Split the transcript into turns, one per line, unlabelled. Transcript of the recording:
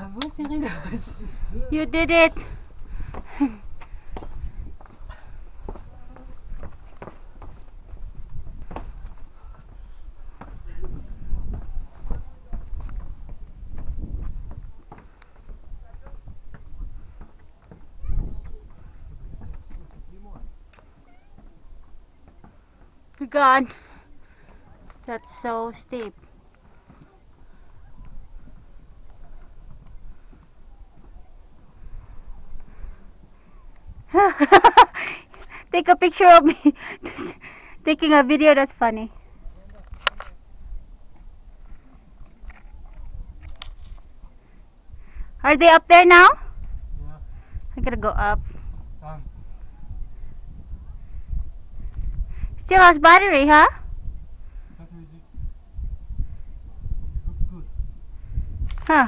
Bravo, Cyrillus.
You did it. God, that's so steep. Take a picture of me taking a video. That's funny. Are they up there now?
Yeah.
I gotta go up.
Done.
Still has battery, huh?
That music looks good.
Huh.